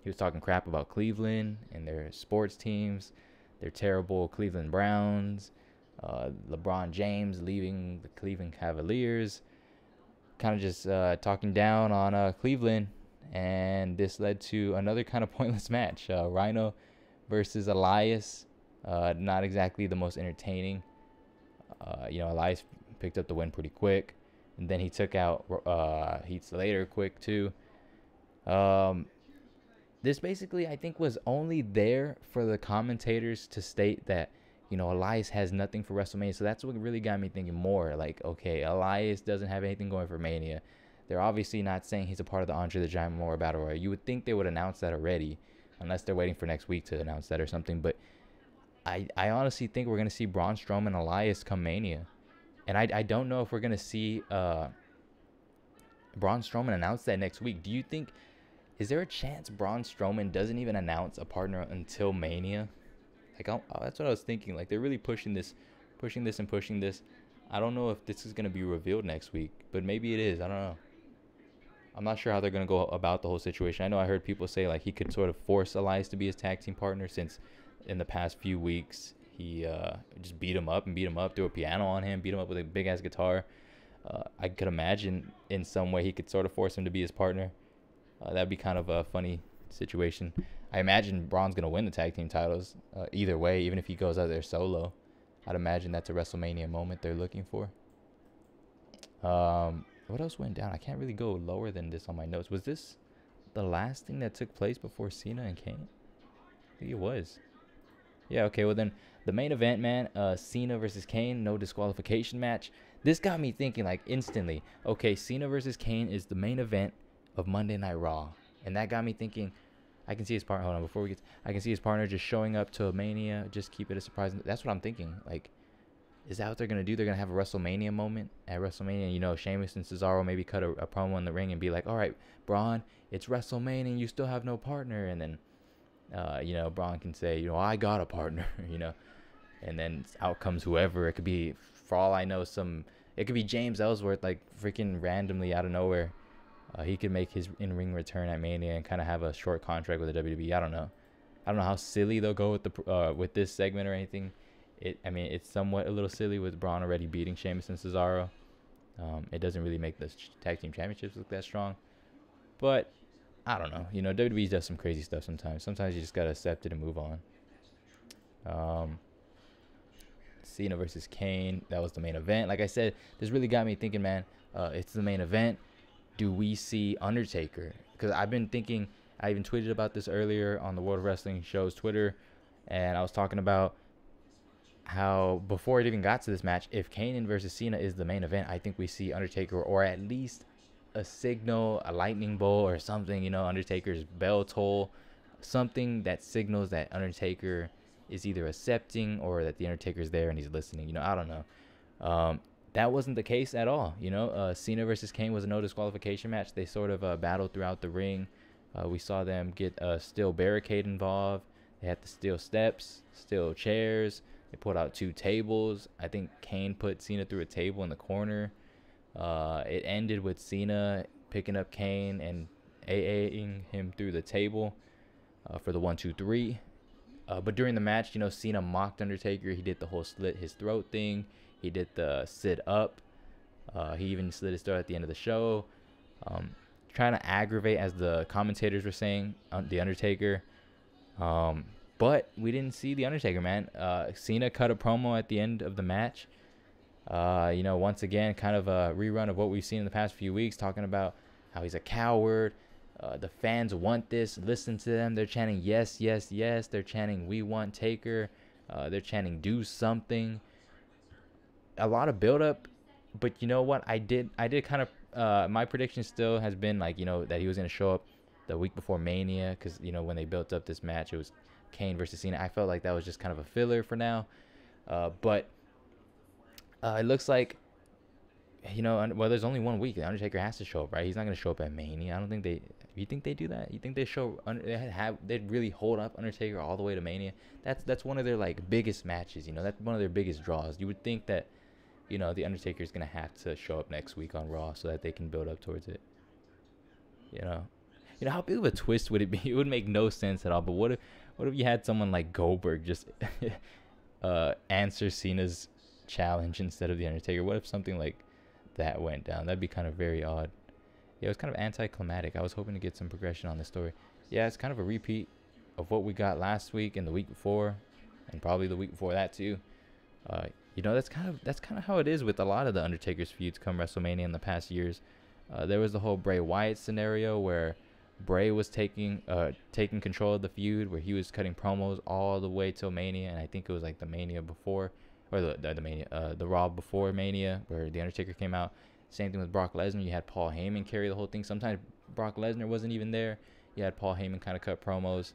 He was talking crap about Cleveland and their sports teams, their terrible Cleveland Browns, LeBron James leaving the Cleveland Cavaliers, kind of just talking down on Cleveland, and this led to another kind of pointless match. Rhino versus Elias, not exactly the most entertaining. Elias picked up the win pretty quick, and then he took out Heath Slater quick too. This basically, I think, was only there for the commentators to state that, Elias has nothing for WrestleMania. So that's what really got me thinking more. Like, okay, Elias doesn't have anything going for Mania. They're obviously not saying he's a part of the Andre the Giant Memorial Battle Royal. You would think they would announce that already, unless they're waiting for next week to announce that or something. But I honestly think we're going to see Braun Strowman and Elias come Mania. And I don't know if we're going to see Braun Strowman announce that next week. Do you think, is there a chance Braun Strowman doesn't even announce a partner until Mania? Like, that's what I was thinking. Like, they're really pushing this. I don't know if this is going to be revealed next week, but maybe it is. I don't know. I'm not sure how they're going to go about the whole situation. I know I heard people say, like, he could sort of force Elias to be his tag team partner, since in the past few weeks he just beat him up, threw a piano on him, beat him up with a big-ass guitar. I could imagine in some way he could sort of force him to be his partner. That'd be kind of a funny situation. I imagine Braun's going to win the tag team titles either way, even if he goes out there solo. I'd imagine that's a WrestleMania moment they're looking for. What else went down? I can't really go lower than this on my notes. Was this the last thing that took place before Cena and Kane? I think it was. Yeah, okay, well then, the main event, man, Cena versus Kane, no disqualification match. This got me thinking, like, instantly. Okay, Cena versus Kane is the main event of Monday Night Raw. And that got me thinking, I can see his partner, hold on, before we get, I can see his partner just showing up to a Mania, just keep it a surprise. That's what I'm thinking. Like, is that what they're going to do? They're going to have a WrestleMania moment at WrestleMania. Sheamus and Cesaro maybe cut a promo in the ring and be like, all right, Braun, it's WrestleMania and you still have no partner. And then, Braun can say, I got a partner, And then out comes whoever. It could be, for all I know, it could be James Ellsworth, like, freaking randomly out of nowhere. He could make his in-ring return at Mania and kind of have a short contract with the WWE. I don't know how silly they'll go with this segment or anything. It's somewhat a little silly with Braun already beating Sheamus and Cesaro. It doesn't really make the tag team championships look that strong. But I don't know. WWE does some crazy stuff sometimes. Sometimes you just gotta accept it and move on. Cena versus Kane, that was the main event. Like I said, this really got me thinking, man. It's the main event. Do we see Undertaker? Because I've been thinking, I even tweeted about this earlier on the World of Wrestling Show's Twitter, and I was talking about how before it even got to this match, if Kane versus Cena is the main event, I think we see Undertaker, or at least a signal, a lightning bolt or something, Undertaker's bell toll, something that signals that Undertaker is either accepting or that the Undertaker's there and he's listening. I don't know. That wasn't the case at all. Cena versus Kane was a no disqualification match. They sort of battled throughout the ring. We saw them get a steel barricade involved. They had the steel steps, steel chairs. They put out 2 tables. I think Kane put Cena through a table in the corner. It ended with Cena picking up Kane and AAing him through the table for the 1, 2, 3. But during the match, Cena mocked Undertaker. He did the whole slit his throat thing. He did the sit up. He even slit his throat at the end of the show. Trying to aggravate, as the commentators were saying, the Undertaker. But we didn't see the Undertaker, man. Cena cut a promo at the end of the match. Once again, kind of a rerun of what we've seen in the past few weeks, talking about how he's a coward. The fans want this. Listen to them. They're chanting, yes, yes, yes. They're chanting, we want Taker. They're chanting, do something. A lot of build-up. But you know what? I did kind of, my prediction still has been, like, that he was going to show up the week before Mania. Because, when they built up this match, it was Kane versus Cena. I felt like that was just kind of a filler for now. But it looks like, well, there's only 1 week. The Undertaker has to show up, right? He's not going to show up at Mania. I don't think they... You think they do that? You think they they'd really hold up Undertaker all the way to Mania? That's one of their, like, biggest matches, That's one of their biggest draws. You would think that, the Undertaker is going to have to show up next week on Raw so that they can build up towards it. How big of a twist would it be? It would make no sense at all. But what if you had someone like Goldberg just answer Cena's challenge instead of the Undertaker? What if something like that went down? That'd be kind of very odd. Yeah, it was kind of anticlimactic. I was hoping to get some progression on this story. Yeah, it's kind of a repeat of what we got last week and the week before, and probably the week before that too. You know, that's kind of how it is with a lot of the Undertaker's feuds come WrestleMania in the past years. There was the whole Bray Wyatt scenario where Bray was taking control of the feud, where he was cutting promos all the way till Mania, and I think it was like the Mania before, or the Raw before Mania, where the Undertaker came out. Same thing with Brock Lesnar. You had Paul Heyman carry the whole thing. Sometimes Brock Lesnar wasn't even there. You had Paul Heyman kind of cut promos.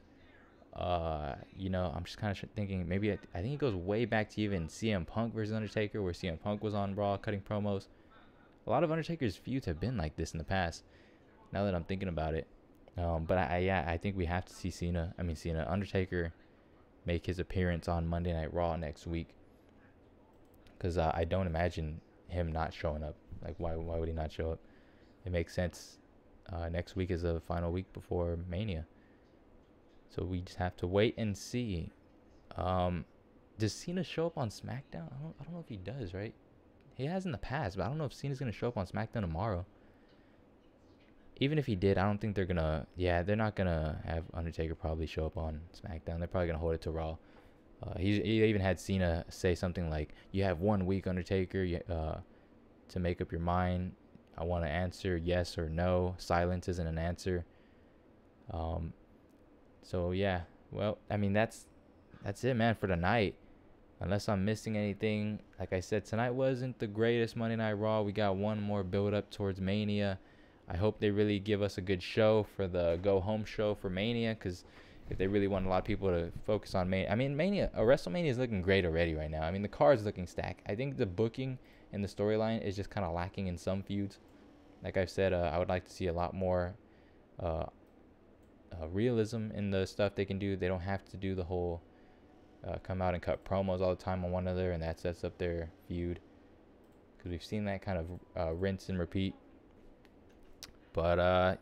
You know, I'm just kind of thinking maybe I think it goes way back to even CM Punk versus Undertaker, where CM Punk was on Raw cutting promos. A lot of Undertaker's feuds have been like this in the past, now that I'm thinking about it. But I think we have to see Undertaker make his appearance on Monday Night Raw next week, because I don't imagine him not showing up. Like, why would he not show up? It makes sense. Next week is the final week before Mania, so we just have to wait and see. Does Cena show up on SmackDown? I don't know if he does, right? He has in the past, but I don't know if Cena's gonna show up on SmackDown tomorrow. Even if he did, I don't think they're gonna. Yeah, they're not gonna have Undertaker probably show up on SmackDown. They're probably gonna hold it to Raw. He even had Cena say something like, "You have 1 week, Undertaker, to make up your mind. I want to answer yes or no. Silence isn't an answer." So yeah, well, I mean that's it, man, for tonight. Unless I'm missing anything, like I said, tonight wasn't the greatest Monday Night Raw. We got one more build up towards Mania. I hope they really give us a good show for the go home show for Mania, because if they really want a lot of people to focus on Mania, I mean, WrestleMania is looking great already right now. I mean, the card is looking stacked. I think the booking and the storyline is just kind of lacking in some feuds. Like I've said, I would like to see a lot more realism in the stuff they can do. They don't have to do the whole come out and cut promos all the time on one another, and that sets up their feud, because we've seen that kind of rinse and repeat. But I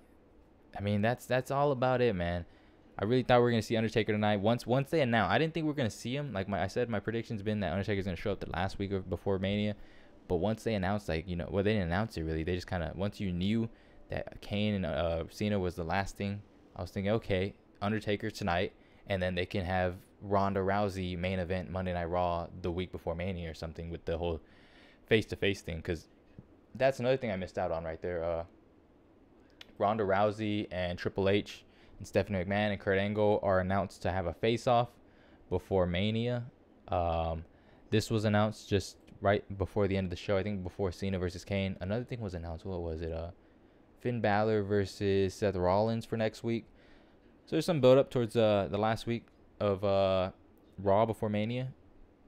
mean, that's all about it, man. I really thought we were gonna see Undertaker tonight. Once they announced, I didn't think we were gonna see him. Like I said, my prediction's been that Undertaker's gonna show up the last week before Mania. But once they announced, like, you know, well, they didn't announce it really. They just kind of, once you knew that Kane and Cena was the last thing, I was thinking, okay, Undertaker tonight, and then they can have Ronda Rousey main event Monday Night Raw the week before Mania or something, with the whole face-to-face thing, because that's another thing I missed out on right there. Ronda Rousey and Triple H and Stephanie McMahon and Kurt Angle are announced to have a face-off before Mania. This was announced just right before the end of the show, I think before Cena versus Kane. Another thing was announced. What was it? Finn Balor versus Seth Rollins for next week. So there's some build-up towards the last week of Raw before Mania.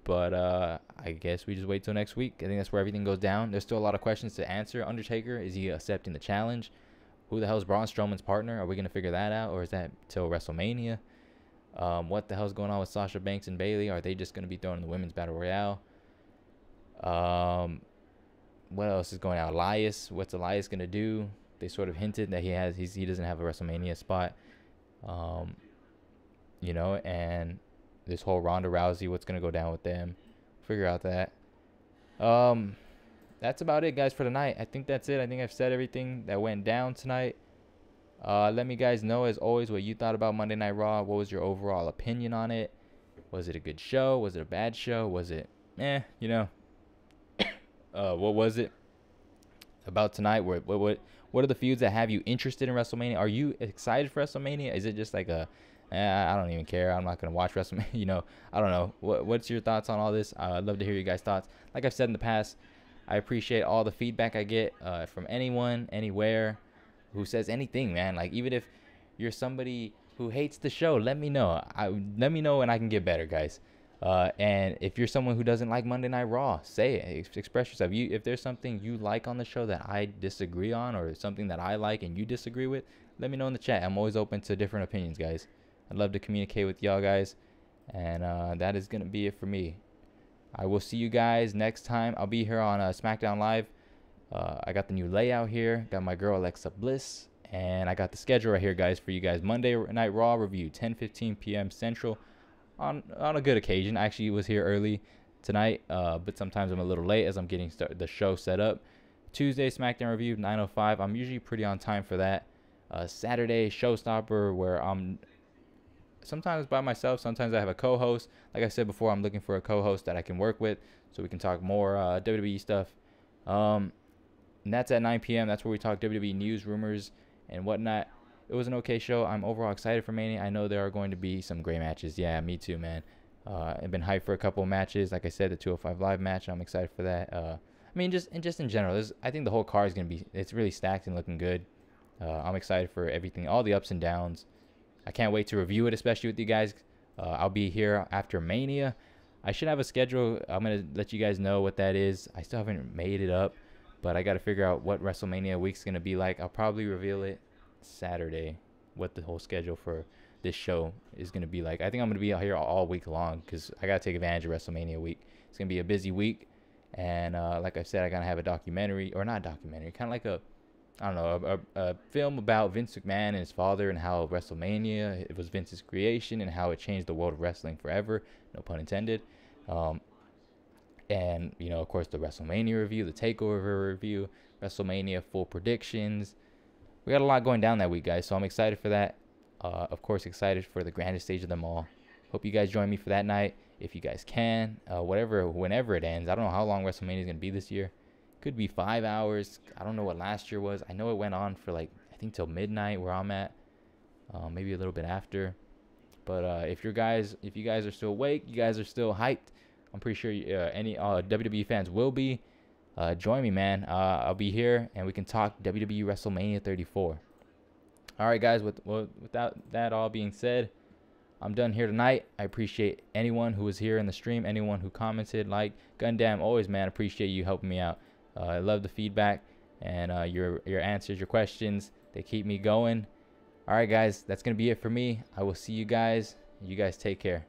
But I guess we just wait till next week. I think that's where everything goes down. There's still a lot of questions to answer. Undertaker, is he accepting the challenge? Who the hell is Braun Strowman's partner? Are we going to figure that out? Or is that till WrestleMania? What the hell's going on with Sasha Banks and Bayley? Are they just going to be thrown in the Women's Battle Royale? What else is going on? Elias. What's Elias going to do? They sort of hinted that he doesn't have a WrestleMania spot. You know, and this whole Ronda Rousey, what's going to go down with them? Figure out that. That's about it, guys, for tonight. I think that's it. I think I've said everything that went down tonight. Let me guys know, as always, what you thought about Monday Night Raw. What was your overall opinion on it? Was it a good show? Was it a bad show? Was it you know? What was it about tonight? What are the feuds that have you interested in WrestleMania? Are you excited for WrestleMania? Is it just like I don't even care, I'm not going to watch WrestleMania? You know, I don't know. What's your thoughts on all this? I'd love to hear you guys' thoughts. Like I've said in the past, I appreciate all the feedback I get from anyone, anywhere, who says anything, man. Like, even if you're somebody who hates the show, let me know. Let me know and I can get better, guys. And if you're someone who doesn't like Monday Night Raw, say it. Express yourself. If there's something you like on the show that I disagree on, or something that I like and you disagree with, let me know in the chat. I'm always open to different opinions, guys. I'd love to communicate with y'all guys. And that is going to be it for me. I will see you guys next time. I'll be here on SmackDown Live. I got the new layout here. Got my girl Alexa Bliss. And I got the schedule right here, guys, for you guys. Monday Night Raw review, 10:15 p.m. Central. On a good occasion. I actually was here early tonight, but sometimes I'm a little late as I'm getting the show set up. Tuesday, SmackDown review, 9:05. I'm usually pretty on time for that. Saturday, Showstopper, where I'm sometimes by myself, sometimes I have a co-host. Like I said before, I'm looking for a co-host that I can work with so we can talk more WWE stuff. And that's at 9 p.m. That's where we talk WWE news, rumors, and whatnot. It was an okay show. I'm overall excited for Mania. I know there are going to be some great matches. Yeah, me too, man. I've been hyped for a couple of matches. Like I said, the 205 Live match, I'm excited for that. I mean, just in general, I think the whole card is going to be, it's really stacked and looking good. I'm excited for everything, all the ups and downs. I can't wait to review it, especially with you guys. I'll be here after Mania. I should have a schedule. I'm going to let you guys know what that is. I still haven't made it up, but I got to figure out what WrestleMania week's going to be like. I'll probably reveal it Saturday, what the whole schedule for this show is going to be like. I think I'm going to be out here all week long because I got to take advantage of WrestleMania week. It's going to be a busy week. And like I said, I got to have a documentary, or not documentary, kind of like a film about Vince McMahon and his father and how WrestleMania, it was Vince's creation and how it changed the world of wrestling forever. No pun intended. And, you know, of course, the WrestleMania review, the TakeOver review, WrestleMania full predictions. We got a lot going down that week, guys, so I'm excited for that. Of course, excited for the grandest stage of them all. Hope you guys join me for that night if you guys can. Whenever it ends. I don't know how long WrestleMania is going to be this year. Could be 5 hours. I don't know what last year was. I know it went on for like, I think till midnight where I'm at. Maybe a little bit after. But if you guys are still awake, you guys are still hyped, I'm pretty sure any WWE fans will be. Join me, man. I'll be here and we can talk WWE WrestleMania 34. All right, guys. Without that all being said, I'm done here tonight. I appreciate anyone who was here in the stream, anyone who commented, like, Gundam, always, man. Appreciate you helping me out. I love the feedback and your answers, your questions. They keep me going. All right, guys. That's gonna be it for me. I will see you guys. You guys take care.